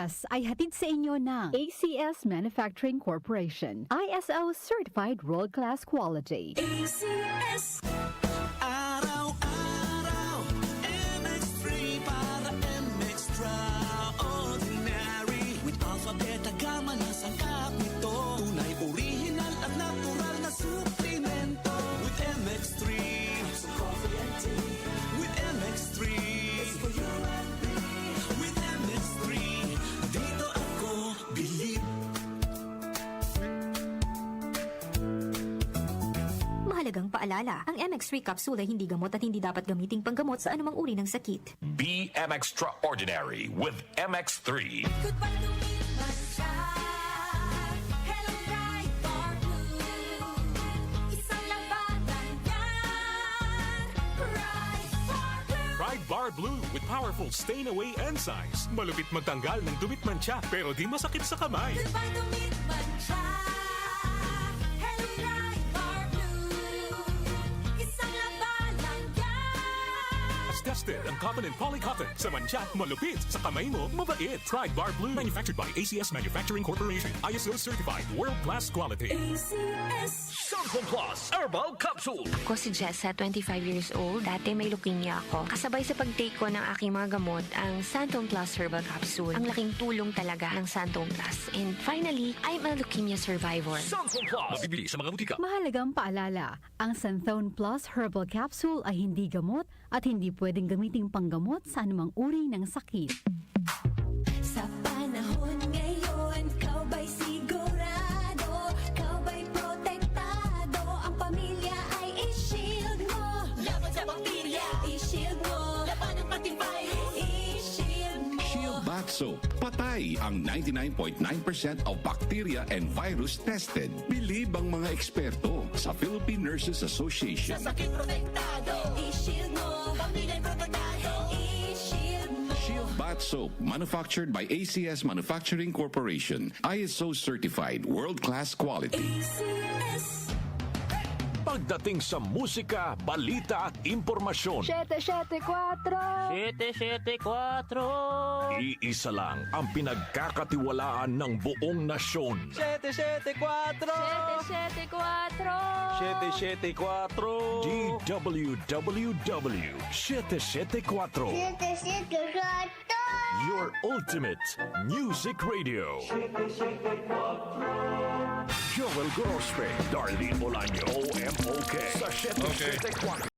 Plus ay hatid sa inyo ng ACS Manufacturing Corporation. ISO Certified World-Class Quality. ACS. Araw-araw, MX3 para MX-Traordinary. With Alpha, Beta, Gamma na sangkap nito. Tunay, original at natural na suplemento. With MX3, so coffee and tea. With MX3, it's for you and me. With MX3, dito ako believe. Mahalagang paalala, ang MX3 capsule ay hindi gamot at hindi dapat gamiting panggamot sa anumang uri ng sakit. Be MX-Traordinary with MX3. Goodbye to me, Masya. Hello, bright or blue. Isang labanan yan. Right for blue. Pride Bar Blue with powerful stain-away enzymes. Malupit magtanggal ng dumit mancha pero di masakit sa kamay. Goodbye to me, Masya. Hello, bright or blue. Isang labanan yan. As tested ang cotton and polycotton. Sa mancha, malupit. Sa kamay mo, mabait. Pride Bar Blue. Manufactured by ACS Manufacturing Corporation. ISO Certified World-Class Quality. ACS. Santon Plus Herbal Capsule. Ako si Jessa, 25 years old. Dati may leukemia ako. Kasabay sa pag-take ko ng aking mga gamot, ang Santon Plus Herbal Capsule. Ang laking tulong talaga ng Santon Plus. And finally, I'm a leukemia survivor. Santon Plus. Mabibili sa mga butika. Mahalagang paalala, ang Santhone Plus Herbal Capsule ay hindi gamot at hindi pwedeng gamiting panggamot sa anumang uri ng sakit. Sa panahon ngayon, kau ba'y sigurado? Kau ba'y protektado? Ang pamilya ay i-shield mo. Laban sa bakterya, i-shield mo. Laban ng pati virus, i-shield mo. Shield Bath Soap. Patay ang 99.9% of bacteria and virus tested. Believe ang mga eksperto sa Philippine Nurses Association. Sa sakit protektado, i-shield mo. Pamilya ay protektado, i-shield mo. Shield Bath Soap, manufactured by ACS Manufacturing Corporation. ISO certified, world-class quality. ACS. Pagdating sa musika, balita at impormasyon, 774 iisa lang ang pinagkakatiwalaan ng buong nasyon. 774 DWWW 774. Your ultimate music radio. Joel Grospe, Darlene Bolaño, OMOK sa 774.